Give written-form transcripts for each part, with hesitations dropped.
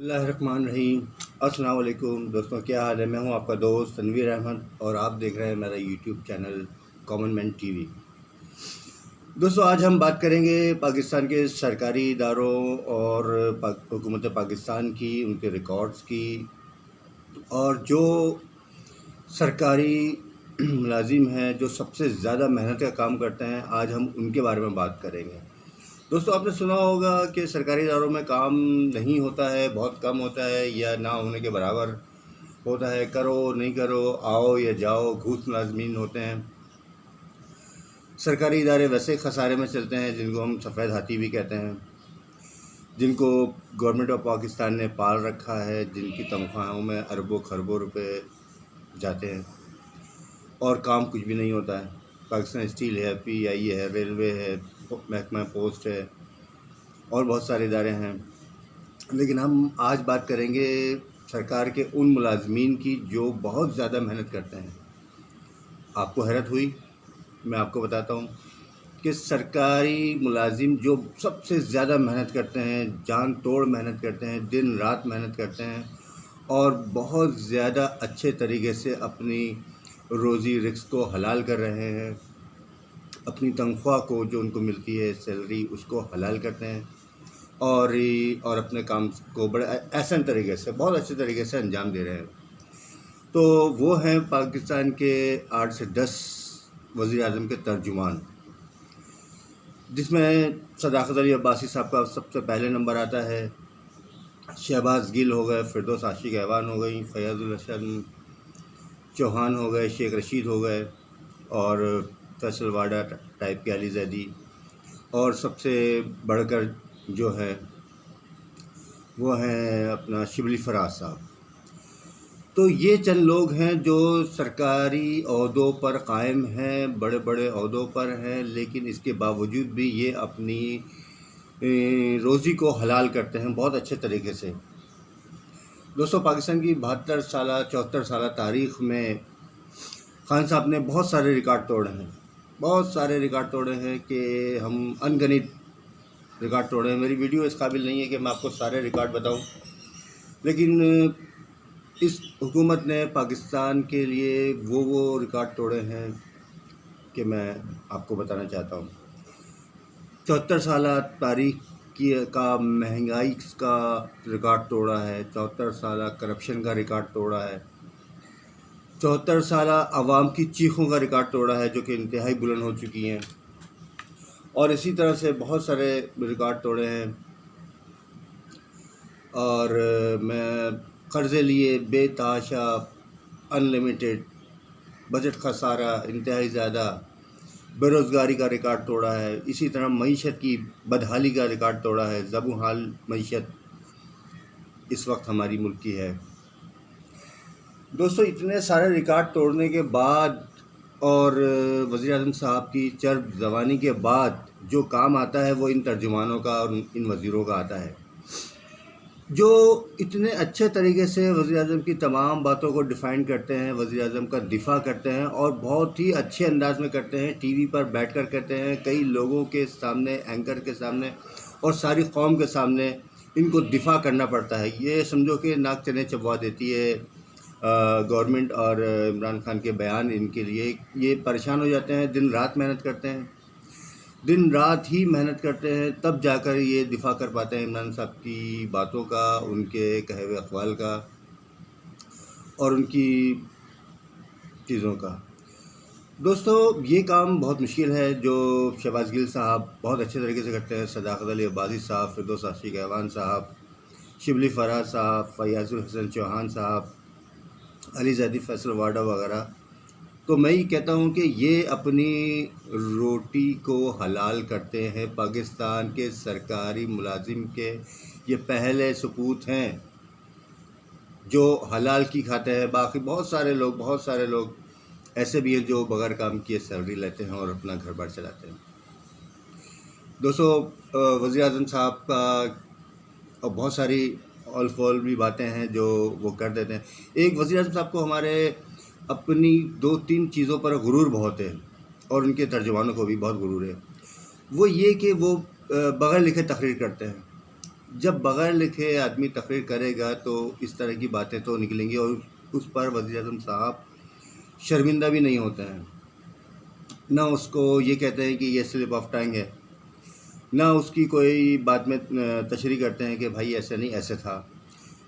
बिस्मिल्लाहिर्रहमानिर्रहीम। अस्सलाम वालेकुम दोस्तों, क्या हाल है। मैं हूं आपका दोस्त तनवीर अहमद और आप देख रहे हैं मेरा YouTube channel common man TV. दोस्तों, आज हम बात करेंगे पाकिस्तान के सरकारी इदारों और हुकूमत पाकिस्तान की, उनके रिकॉर्ड्स की, और जो सरकारी मुलाजिम हैं जो सबसे ज़्यादा मेहनत का काम करते हैं, आज हम उनके बारे में बात करेंगे। दोस्तों, आपने सुना होगा कि सरकारी इदारों में काम नहीं होता है, बहुत कम होता है या ना होने के बराबर होता है। करो नहीं करो, आओ या जाओ, घूस मुलाजमीन होते हैं। सरकारी इदारे वैसे खसारे में चलते हैं जिनको हम सफ़ेद हाथी भी कहते हैं, जिनको गवर्नमेंट ऑफ पाकिस्तान ने पाल रखा है, जिनकी तनख्वाहों में अरबों खरबों रुपए जाते हैं और काम कुछ भी नहीं होता है। पाकिस्तान स्टील है, PI है, रेलवे है, महकमा पोस्ट है और बहुत सारे इदारे हैं। लेकिन हम आज बात करेंगे सरकार के उन मुलाजमीन की जो बहुत ज़्यादा मेहनत करते हैं। आपको हैरत हुई, मैं आपको बताता हूँ कि सरकारी मुलाजिम जो सबसे ज़्यादा मेहनत करते हैं, जान तोड़ मेहनत करते हैं, दिन रात मेहनत करते हैं और बहुत ज़्यादा अच्छे तरीके से अपनी रोज़ी रिज़्क़ को हलाल कर रहे हैं। अपनी तनख्वाह को जो उनको मिलती है सैलरी, उसको हलाल करते हैं और अपने काम को बड़े आसान तरीके से, बहुत अच्छे तरीके से अंजाम दे रहे हैं। तो वो हैं पाकिस्तान के 8 से 10 वज़ीर आज़म के तर्जुमान, जिसमें सदाकत अली अब्बासी साहब का सबसे पहले नंबर आता है। शहबाज गिल हो गए, फिरदौस आशिक ऐवान हो गई, फैयाज़ुल हसन चौहान हो गए, शेख रशीद हो गए और फैसल वाडा टाइप के अली जैदी, और सबसे बढ़कर जो है वो हैं अपना शिबली फराज साहब। तो ये चंद लोग हैं जो सरकारी ओहदों पर कायम हैं, बड़े बड़े ओहदों पर हैं, लेकिन इसके बावजूद भी ये अपनी रोज़ी को हलाल करते हैं बहुत अच्छे तरीके से। दोस्तों, पाकिस्तान की 72 साल 74 साल तारीख़ में खान साहब ने बहुत सारे रिकॉर्ड तोड़े हैं, बहुत सारे रिकॉर्ड तोड़े हैं कि हम अनगिनत रिकॉर्ड तोड़े हैं। मेरी वीडियो इस काबिल नहीं है कि मैं आपको सारे रिकॉर्ड बताऊं, लेकिन इस हुकूमत ने पाकिस्तान के लिए वो रिकॉर्ड तोड़े हैं कि मैं आपको बताना चाहता हूं। 74 साल तारीख की का महंगाई का रिकॉर्ड तोड़ा है, 74 साल करप्शन का रिकॉर्ड तोड़ा है, 74 साल आवाम की चीखों का रिकॉर्ड तोड़ा है जो कि इंतहाई बुलंद हो चुकी हैं, और इसी तरह से बहुत सारे रिकॉर्ड तोड़े हैं। और मैं कर्ज़े लिए बेतहाशा, अनलिमिटेड, बजट खसारा इंतहाई ज़्यादा, बेरोज़गारी का रिकॉर्ड तोड़ा है। इसी तरह मईशत की बदहाली का रिकॉर्ड तोड़ा है। ज़बू हाल मईशत इस वक्त हमारी मुल्क की है। दोस्तों, इतने सारे रिकॉर्ड तोड़ने के बाद और वज़ीर आज़म साहब की चर्ब ज़बानी के बाद जो काम आता है वो इन तर्जुमानों का और इन वज़ीरों का आता है, जो इतने अच्छे तरीके से वज़ीर आज़म की तमाम बातों को डिफ़ाइन करते हैं, वज़ीर आज़म का दिफ़ा करते हैं और बहुत ही अच्छे अंदाज में करते हैं। टीवी पर बैठकर करते हैं, कई लोगों के सामने, एंकर के सामने और सारी कौम के सामने इनको दिफ़ा करना पड़ता है। ये समझो कि नाक चने चबवा देती है गवर्नमेंट और इमरान खान के बयान इनके लिए। ये परेशान हो जाते हैं, दिन रात मेहनत करते हैं, दिन रात ही मेहनत करते हैं, तब जाकर ये दिफ़ा कर पाते हैं इमरान साहब की बातों का, उनके कहे हुए अक़वाल का और उनकी चीज़ों का। दोस्तों, ये काम बहुत मुश्किल है जो शहबाज गिल साहब बहुत अच्छे तरीके से करते हैं, सदाकत अली अब्बासी साहब, फिरदौस आशिक ऐवान साहब, शिबली फराज साहब, फैयाज़ुल हसन चौहान साहब, अली जैदी, फैसल वाडा वगैरह। तो मैं ये कहता हूँ कि ये अपनी रोटी को हलाल करते हैं। पाकिस्तान के सरकारी मुलाजिम के ये पहले सपूत हैं जो हलाल की खाते हैं। बाकी बहुत सारे लोग ऐसे भी हैं जो बगैर काम किए सैलरी लेते हैं और अपना घर बार चलाते हैं। दोस्तों, वज़ीर आज़म साहब का और बहुत सारी ऑल फॉल भी बातें हैं जो वो कर देते हैं। एक वज़ीर आज़म साहब को हमारे अपनी 2-3 चीज़ों पर गुरूर बहुत है और उनके तर्जुमानों को भी बहुत गुरूर है। वो ये कि वो बगैर लिखे तकरीर करते हैं। जब बगैर लिखे आदमी तकरीर करेगा तो इस तरह की बातें तो निकलेंगी, और उस पर वज़ीर-ए-आज़म साहब शर्मिंदा भी नहीं होते हैं। ना उसको ये कहते हैं कि ये स्लिप ऑफ टंग है, ना उसकी कोई बात में तशरीह करते हैं कि भाई ऐसे नहीं ऐसे था।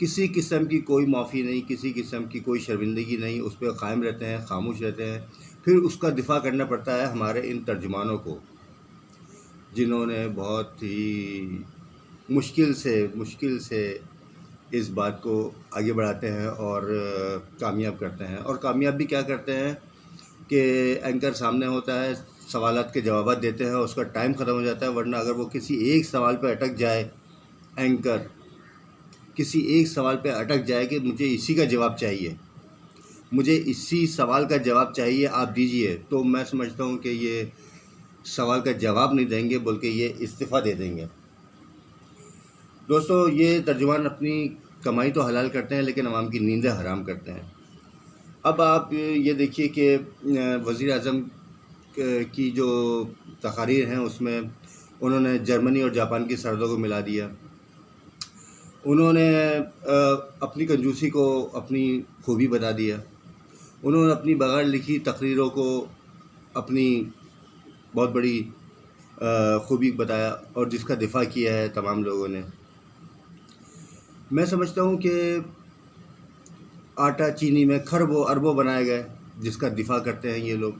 किसी किस्म की कोई माफ़ी नहीं, किसी किस्म की कोई शर्मिंदगी नहीं, उस पर कायम रहते हैं, खामोश रहते हैं। फिर उसका दिफ़ा करना पड़ता है हमारे इन तर्जुमानों को, जिन्होंने बहुत ही मुश्किल से इस बात को आगे बढ़ाते हैं और कामयाब करते हैं। और कामयाब भी क्या करते हैं कि एंकर सामने होता है, सवालात के जवाब देते हैं, उसका टाइम ख़त्म हो जाता है। वरना अगर वो किसी एक सवाल पे अटक जाए, एंकर किसी एक सवाल पे अटक जाए कि मुझे इसी का जवाब चाहिए, मुझे इसी सवाल का जवाब चाहिए, आप दीजिए, तो मैं समझता हूँ कि ये सवाल का जवाब नहीं देंगे बल्कि ये इस्तीफ़ा दे देंगे। दोस्तों, ये तर्जुमान अपनी कमाई तो हलाल करते हैं लेकिन अवाम की नींदें हराम करते हैं। अब आप ये देखिए कि वज़ीर-ए-आज़म की जो तकारीर हैं उसमें उन्होंने जर्मनी और जापान की सरहदों को मिला दिया। उन्होंने अपनी कंजूसी को अपनी खूबी बता दिया। उन्होंने अपनी बगैर लिखी तकरीरों को अपनी बहुत बड़ी खूबी बताया और जिसका दिफ़ा किया है तमाम लोगों ने। मैं समझता हूँ कि आटा चीनी में खरबों अरबों बनाए गए, जिसका दिफ़ा करते हैं ये लोग।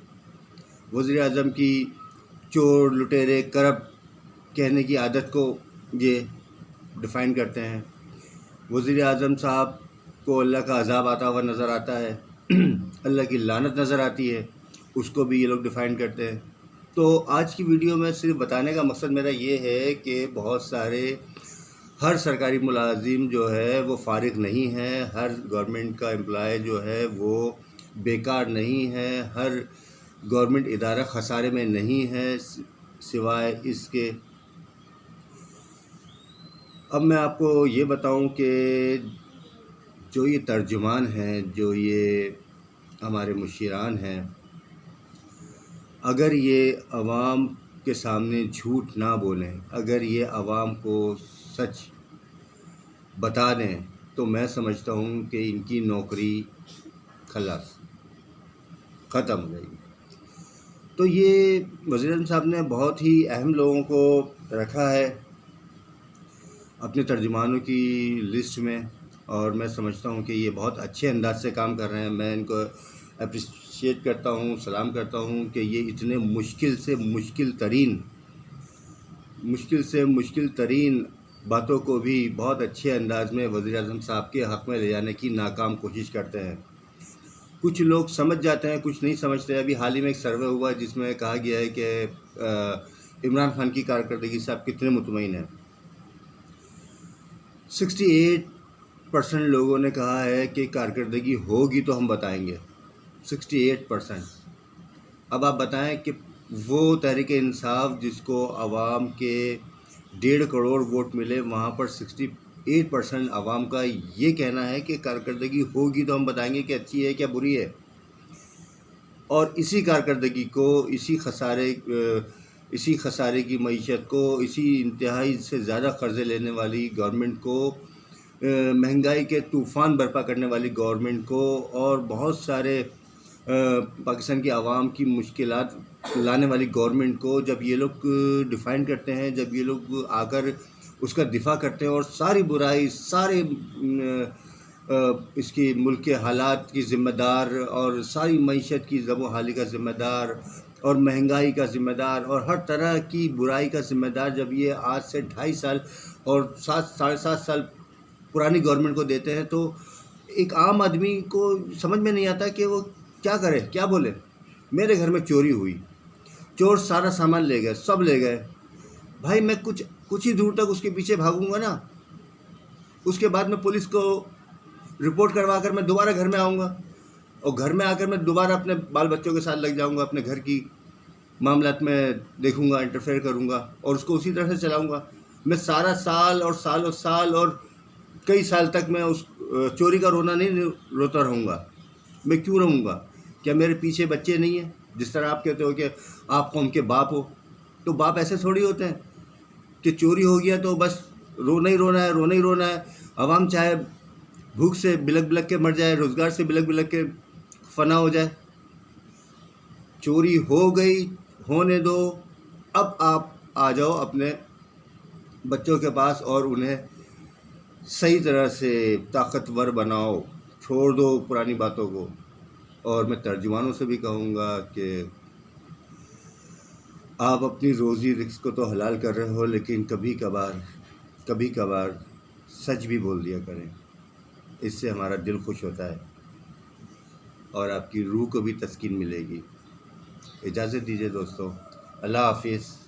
वज़ीर-ए-आज़म की चोर लुटेरे करप्ट कहने की आदत को ये डिफ़ाइन करते हैं। वज़ीर-ए-आज़म साहब को अल्लाह का अज़ाब आता हुआ नज़र आता है, अल्लाह की लानत नज़र आती है, उसको भी ये लोग डिफ़ाइन करते हैं। तो आज की वीडियो में सिर्फ बताने का मकसद मेरा ये है कि बहुत सारे हर सरकारी मुलाजिम जो है वो फ़ारिग नहीं है, हर गवर्नमेंट का एम्प्लॉय जो है वो बेकार नहीं है, हर गवर्नमेंट इदारा खसारे में नहीं है, सिवाय इसके। अब मैं आपको ये बताऊं कि जो ये तर्जुमान हैं, जो ये हमारे मुशीरान हैं, अगर ये अवाम के सामने झूठ ना बोलें, अगर ये अवाम को सच बता दें, तो मैं समझता हूँ कि इनकी नौकरी खलास ख़त्म हो जाएगी। तो ये वज़ीर-ए-आज़म साहब ने बहुत ही अहम लोगों को रखा है अपने तर्जुमानों की लिस्ट में, और मैं समझता हूँ कि ये बहुत अच्छे अंदाज से काम कर रहे हैं। मैं इनको अप्रिशिएट करता हूँ, सलाम करता हूँ कि ये इतने मुश्किल से मुश्किल तरीन बातों को भी बहुत अच्छे अंदाज में वज़ीर-ए-आज़म साहब के हक़ में ले जाने की नाकाम कोशिश करते हैं। कुछ लोग समझ जाते हैं, कुछ नहीं समझते। अभी हाल ही में एक सर्वे हुआ जिसमें कहा गया है कि इमरान खान की कारकर्दगी से आप कितने मुतमईन हैं। 68% लोगों ने कहा है कि कारकर्दगी होगी तो हम बताएंगे। 68%। अब आप बताएं कि वो तहरीक-ए-इंसाफ जिसको आवाम के 1.5 करोड़ वोट मिले, वहाँ पर 68% आवाम का ये कहना है कि कारकर्दगी होगी तो हम बताएंगे कि अच्छी है क्या बुरी है। और इसी कारकर्दगी को, इसी खसारे की मईशत को, इसी इंतहाई से ज़्यादा कर्ज़े लेने वाली गवर्नमेंट को, महंगाई के तूफ़ान बर्पा करने वाली गवर्नमेंट को, और बहुत सारे पाकिस्तान की आवाम की मुश्किलात लाने वाली गवर्नमेंट को जब ये लोग डिफ़ाइन करते हैं, जब ये लोग आकर उसका दिफ़ा करते हैं और सारी बुराई, सारे इसकी मुल्क के हालात की ज़िम्मेदार और सारी मईशत की ज़बो-हाली का ज़िम्मेदार और महंगाई का ज़िम्मेदार और हर तरह की बुराई का ज़िम्मेदार जब ये आज से 2.5 साल और 7-7.5 साल पुरानी गवर्नमेंट को देते हैं, तो एक आम आदमी को समझ में नहीं आता कि वो क्या करे, क्या बोले। मेरे घर में चोरी हुई, चोर सारा सामान ले गए, सब ले गए। भाई मैं कुछ ही दूर तक उसके पीछे भागूंगा ना, उसके बाद में पुलिस को रिपोर्ट करवा कर मैं दोबारा घर में आऊँगा, और घर में आकर मैं दोबारा अपने बाल बच्चों के साथ लग जाऊँगा, अपने घर की मामलात में देखूँगा, इंटरफेयर करूँगा और उसको उसी तरह से चलाऊँगा। मैं सारा साल और कई साल तक मैं उस चोरी का रोना नहीं रोता रहूँगा। मैं क्यों रहूँगा? क्या मेरे पीछे बच्चे नहीं हैं? जिस तरह आप कहते हो कि आप कौम के बाप हो, तो बाप ऐसे थोड़ी होते हैं कि चोरी हो गया तो बस रोना ही रोना है, रोना ही रोना है। आवाम चाहे भूख से बिलक बिलक के मर जाए, रोज़गार से बिलक बिलक के फना हो जाए। चोरी हो गई, होने दो। अब आप आ जाओ अपने बच्चों के पास और उन्हें सही तरह से ताकतवर बनाओ, छोड़ दो पुरानी बातों को। और मैं तर्जुमानों से भी कहूँगा कि आप अपनी रोज़ी रिज़्क़ को तो हलाल कर रहे हो, लेकिन कभी कभार सच भी बोल दिया करें। इससे हमारा दिल खुश होता है और आपकी रूह को भी तस्कीन मिलेगी। इजाज़त दीजिए दोस्तों, अल्लाह हाफ़िज़।